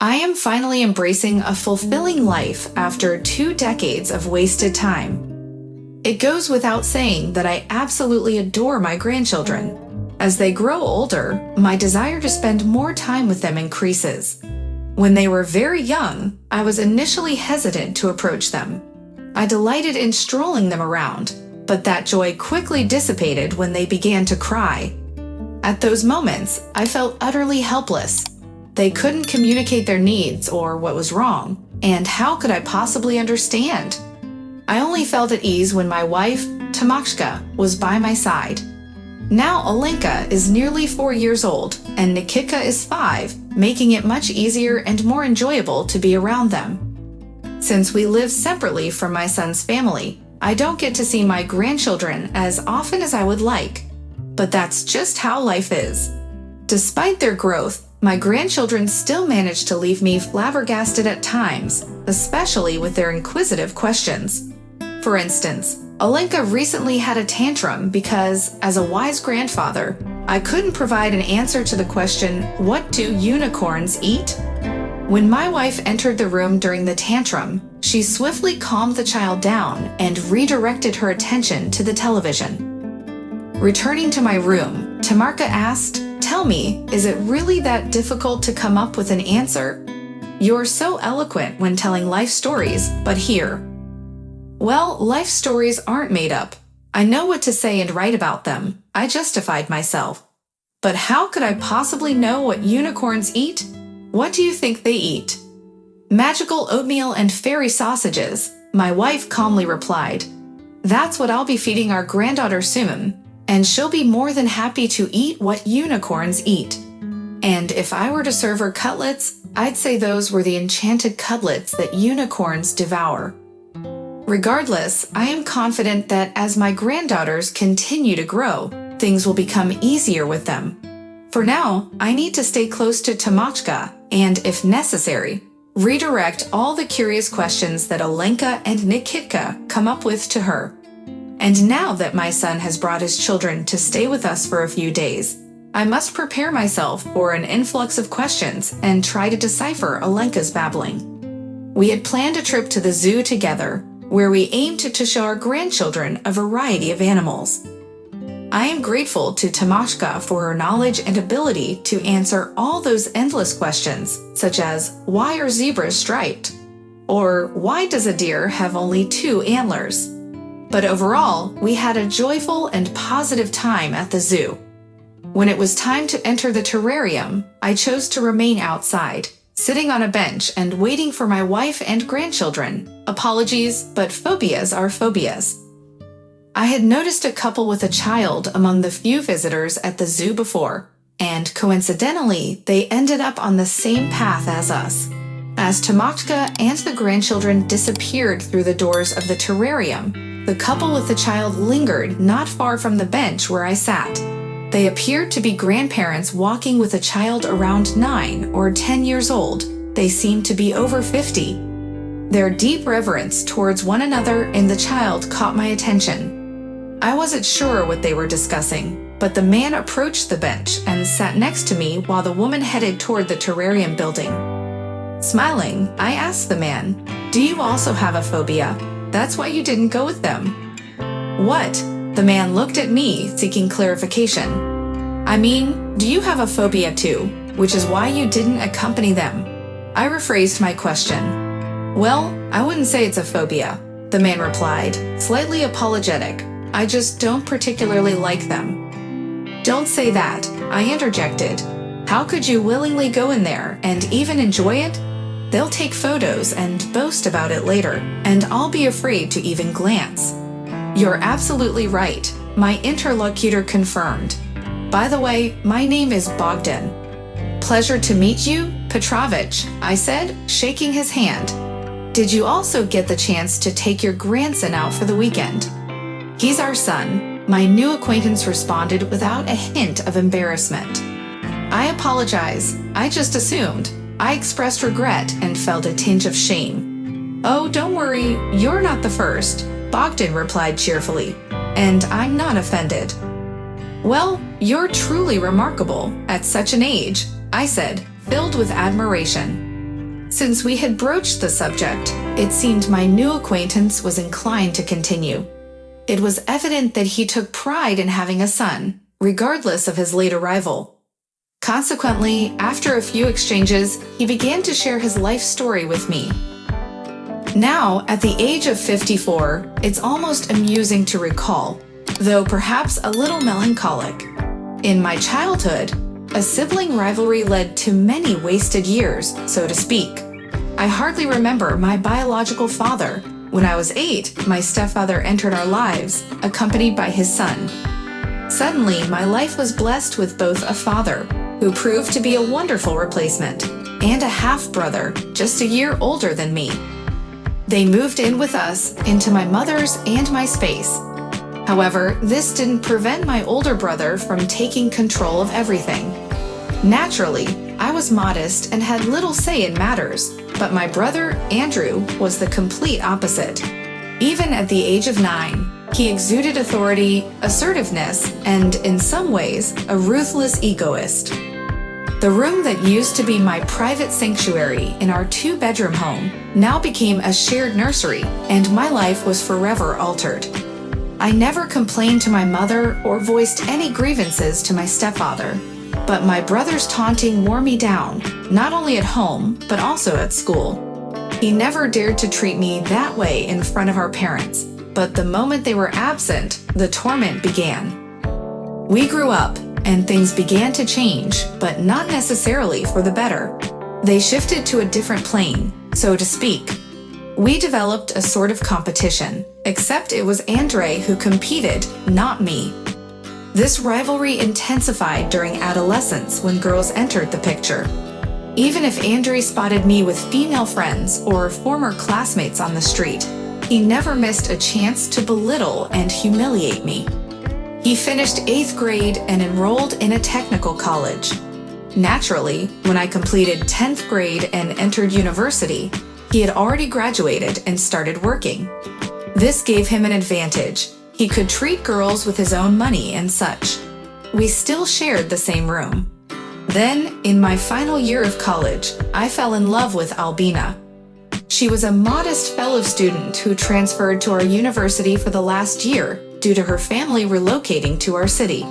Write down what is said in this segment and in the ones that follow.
I am finally embracing a fulfilling life after 2 decades of wasted time. It goes without saying that I absolutely adore my grandchildren. As they grow older, my desire to spend more time with them increases. When they were very young, I was initially hesitant to approach them. I delighted in strolling them around, but that joy quickly dissipated when they began to cry. At those moments, I felt utterly helpless. They couldn't communicate their needs or what was wrong, and how could I possibly understand? I only felt at ease when my wife, Tamashka, was by my side. Now Alenka is nearly 4 years old, and Nikita is 5, making it much easier and more enjoyable to be around them. Since we live separately from my son's family, I don't get to see my grandchildren as often as I would like. But that's just how life is. Despite their growth, my grandchildren still manage to leave me flabbergasted at times, especially with their inquisitive questions. For instance, Alenka recently had a tantrum because, as a wise grandfather, I couldn't provide an answer to the question, "What do unicorns eat?" When my wife entered the room during the tantrum, she swiftly calmed the child down and redirected her attention to the television. Returning to my room, Tamarka asked, "Tell me, is it really that difficult to come up with an answer? You're so eloquent when telling life stories, but here." Well, life stories aren't made up. I know what to say and write about them. I justified myself. But how could I possibly know what unicorns eat? What do you think they eat? Magical oatmeal and fairy sausages, my wife calmly replied. That's what I'll be feeding our granddaughter soon, and she'll be more than happy to eat what unicorns eat. And if I were to serve her cutlets, I'd say those were the enchanted cutlets that unicorns devour. Regardless, I am confident that as my granddaughters continue to grow, things will become easier with them. For now, I need to stay close to Tamachka and, if necessary, redirect all the curious questions that Alenka and Nikita come up with to her. And now that my son has brought his children to stay with us for a few days, I must prepare myself for an influx of questions and try to decipher Alenka's babbling. We had planned a trip to the zoo together, where we aimed to show our grandchildren a variety of animals. I am grateful to Tamashka for her knowledge and ability to answer all those endless questions, such as, why are zebras striped? Or why does a deer have only 2 antlers? But overall, we had a joyful and positive time at the zoo. When it was time to enter the terrarium, I chose to remain outside, sitting on a bench and waiting for my wife and grandchildren. Apologies, but phobias are phobias. I had noticed a couple with a child among the few visitors at the zoo before, and coincidentally, they ended up on the same path as us. As Tamachka and the grandchildren disappeared through the doors of the terrarium, the couple with the child lingered not far from the bench where I sat. They appeared to be grandparents walking with a child around 9 or 10 years old. They seemed to be over 50. Their deep reverence towards one another and the child caught my attention. I wasn't sure what they were discussing, but the man approached the bench and sat next to me while the woman headed toward the terrarium building. Smiling, I asked the man, "Do you also have a phobia? That's why you didn't go with them." "What?" The man looked at me, seeking clarification. "I mean, do you have a phobia too, which is why you didn't accompany them?" I rephrased my question. "Well, I wouldn't say it's a phobia," the man replied, slightly apologetic. "I just don't particularly like them." "Don't say that," I interjected. "How could you willingly go in there and even enjoy it? They'll take photos and boast about it later, and I'll be afraid to even glance." "You're absolutely right," my interlocutor confirmed. "By the way, my name is Bogdan." "Pleasure to meet you, Petrovich," I said, shaking his hand. "Did you also get the chance to take your grandson out for the weekend?" "He's our son," my new acquaintance responded without a hint of embarrassment. "I apologize. I just assumed." I expressed regret and felt a tinge of shame. "Oh, don't worry. You're not the first," Bogdan replied cheerfully. "And I'm not offended." "Well, you're truly remarkable at such an age," I said, filled with admiration. Since we had broached the subject, it seemed my new acquaintance was inclined to continue. It was evident that he took pride in having a son, regardless of his late arrival. Consequently, after a few exchanges, he began to share his life story with me. Now, at the age of 54, it's almost amusing to recall, though perhaps a little melancholic. In my childhood, a sibling rivalry led to many wasted years, so to speak. I hardly remember my biological father. When I was 8, my stepfather entered our lives, accompanied by his son. Suddenly, my life was blessed with both a father, who proved to be a wonderful replacement, and a half-brother, just a year older than me. They moved in with us into my mother's and my space. However, this didn't prevent my older brother from taking control of everything. Naturally, I was modest and had little say in matters, but my brother, Andrew, was the complete opposite. Even at the age of 9, he exuded authority, assertiveness, and, in some ways, a ruthless egoist. The room that used to be my private sanctuary in our 2-bedroom home now became a shared nursery, and my life was forever altered. I never complained to my mother or voiced any grievances to my stepfather, but my brother's taunting wore me down, not only at home, but also at school. He never dared to treat me that way in front of our parents, but the moment they were absent, the torment began. We grew up, and things began to change, but not necessarily for the better. They shifted to a different plane, so to speak. We developed a sort of competition, except it was Andre who competed, not me. This rivalry intensified during adolescence when girls entered the picture. Even if Andre spotted me with female friends or former classmates on the street, he never missed a chance to belittle and humiliate me. He finished 8th grade and enrolled in a technical college. Naturally, when I completed 10th grade and entered university, he had already graduated and started working. This gave him an advantage. He could treat girls with his own money and such. We still shared the same room. Then, in my final year of college, I fell in love with Albina. She was a modest fellow student who transferred to our university for the last year due to her family relocating to our city.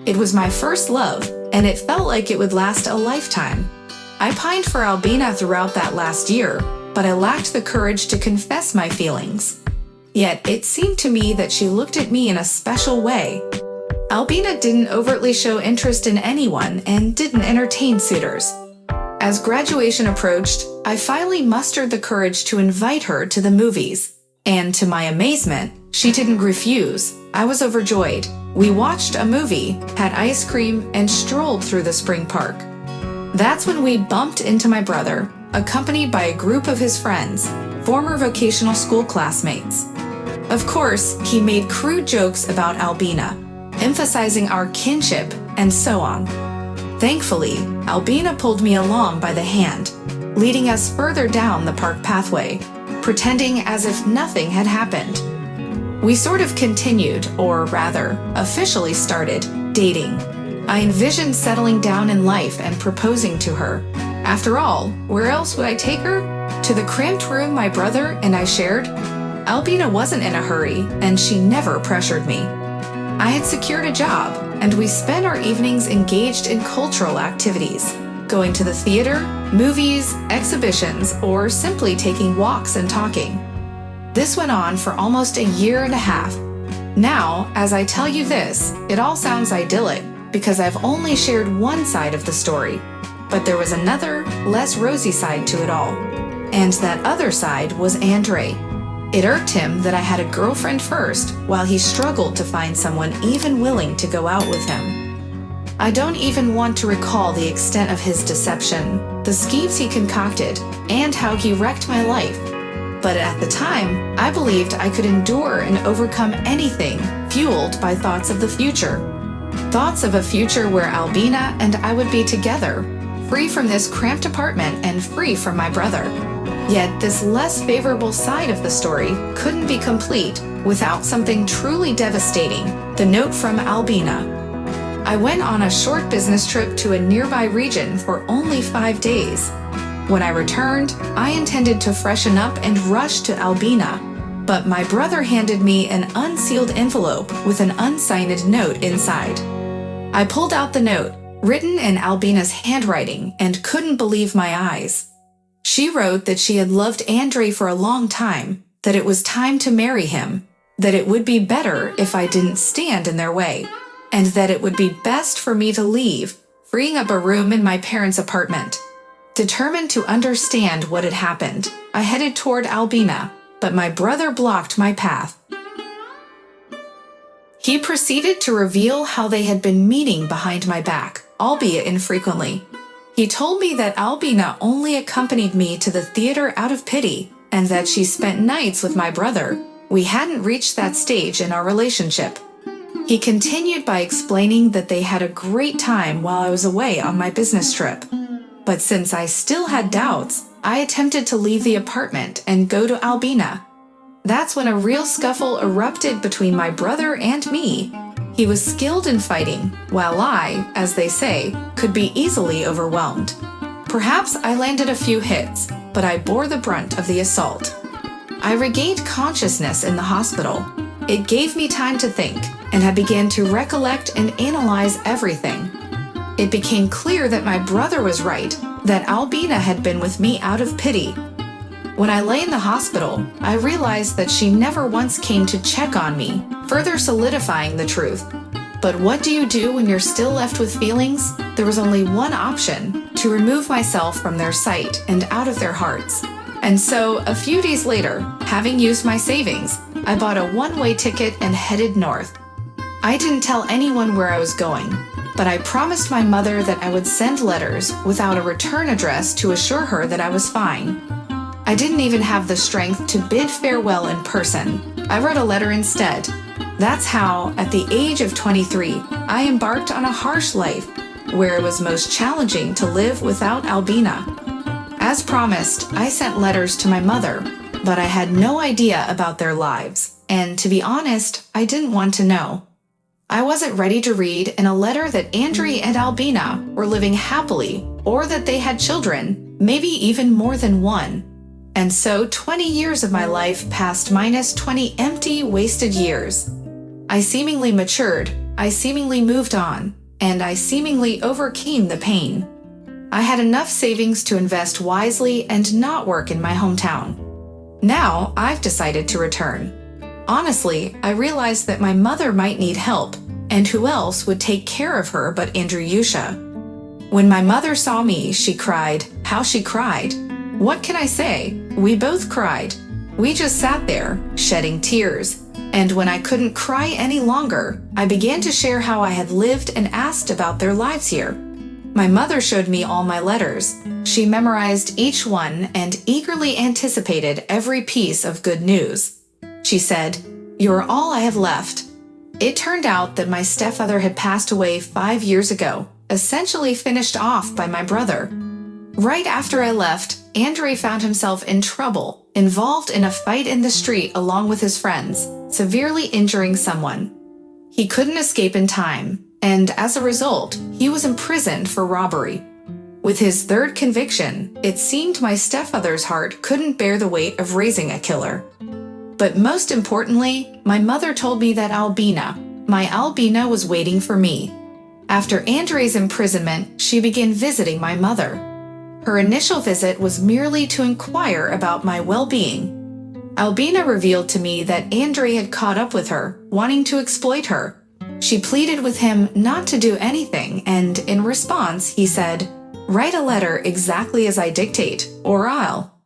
It was my first love, and it felt like it would last a lifetime. I pined for Albina throughout that last year, but I lacked the courage to confess my feelings. Yet it seemed to me that she looked at me in a special way. Albina didn't overtly show interest in anyone and didn't entertain suitors. As graduation approached, I finally mustered the courage to invite her to the movies. And to my amazement, she didn't refuse. I was overjoyed. We watched a movie, had ice cream, and strolled through the spring park. That's when we bumped into my brother, accompanied by a group of his friends, former vocational school classmates. Of course, he made crude jokes about Albina, emphasizing our kinship, and so on. Thankfully, Albina pulled me along by the hand, leading us further down the park pathway, pretending as if nothing had happened. We sort of continued, or rather, officially started, dating. I envisioned settling down in life and proposing to her. After all, where else would I take her? To the cramped room my brother and I shared? Albina wasn't in a hurry, and she never pressured me. I had secured a job, and we spent our evenings engaged in cultural activities, going to the theater, movies, exhibitions, or simply taking walks and talking. This went on for almost a year and a half. Now, as I tell you this, it all sounds idyllic because I've only shared one side of the story, but there was another, less rosy side to it all. And that other side was Andre. It irked him that I had a girlfriend first, while he struggled to find someone even willing to go out with him. I don't even want to recall the extent of his deception, the schemes he concocted, and how he wrecked my life. But at the time, I believed I could endure and overcome anything fueled by thoughts of the future. Thoughts of a future where Albina and I would be together, free from this cramped apartment and free from my brother. Yet this less favorable side of the story couldn't be complete without something truly devastating, the note from Albina. I went on a short business trip to a nearby region for only 5 days. When I returned, I intended to freshen up and rush to Albina, but my brother handed me an unsealed envelope with an unsigned note inside. I pulled out the note, written in Albina's handwriting, and couldn't believe my eyes. She wrote that she had loved Andre for a long time, that it was time to marry him, that it would be better if I didn't stand in their way, and that it would be best for me to leave, freeing up a room in my parents' apartment. Determined to understand what had happened, I headed toward Albina, but my brother blocked my path. He proceeded to reveal how they had been meeting behind my back, albeit infrequently. He told me that Albina only accompanied me to the theater out of pity, and that she spent nights with my brother. We hadn't reached that stage in our relationship. He continued by explaining that they had a great time while I was away on my business trip. But since I still had doubts, I attempted to leave the apartment and go to Albina. That's when a real scuffle erupted between my brother and me. He was skilled in fighting, while I, as they say, could be easily overwhelmed. Perhaps I landed a few hits, but I bore the brunt of the assault. I regained consciousness in the hospital. It gave me time to think, and I began to recollect and analyze everything. It became clear that my brother was right, that Albina had been with me out of pity. When I lay in the hospital, I realized that she never once came to check on me, further solidifying the truth. But what do you do when you're still left with feelings? There was only one option: to remove myself from their sight and out of their hearts. And so, a few days later, having used my savings, I bought a one-way ticket and headed north. I didn't tell anyone where I was going, but I promised my mother that I would send letters without a return address to assure her that I was fine. I didn't even have the strength to bid farewell in person. I wrote a letter instead. That's how, at the age of 23, I embarked on a harsh life, where it was most challenging to live without Albina. As promised, I sent letters to my mother, but I had no idea about their lives, and to be honest, I didn't want to know. I wasn't ready to read in a letter that Andre and Albina were living happily, or that they had children, maybe even more than one. And so 20 years of my life passed minus 20 empty, wasted years. I seemingly matured, I seemingly moved on, and I seemingly overcame the pain. I had enough savings to invest wisely and not work in my hometown. Now I've decided to return. Honestly, I realized that my mother might need help, and who else would take care of her but Andrewsha? When my mother saw me, she cried. How she cried! What can I say? We both cried. We just sat there, shedding tears. And when I couldn't cry any longer, I began to share how I had lived and asked about their lives here. My mother showed me all my letters. She memorized each one and eagerly anticipated every piece of good news. She said, "You're all I have left." It turned out that my stepfather had passed away 5 years ago, essentially finished off by my brother. Right after I left, Andre found himself in trouble, involved in a fight in the street along with his friends, severely injuring someone. He couldn't escape in time, and as a result, he was imprisoned for robbery. With his third conviction, it seemed my stepfather's heart couldn't bear the weight of raising a killer. But most importantly, my mother told me that my Albina was waiting for me. After Andre's imprisonment, she began visiting my mother. Her initial visit was merely to inquire about my well-being. Albina revealed to me that Andre had caught up with her, wanting to exploit her. She pleaded with him not to do anything, and in response, he said, "Write a letter exactly as I dictate, or I'll."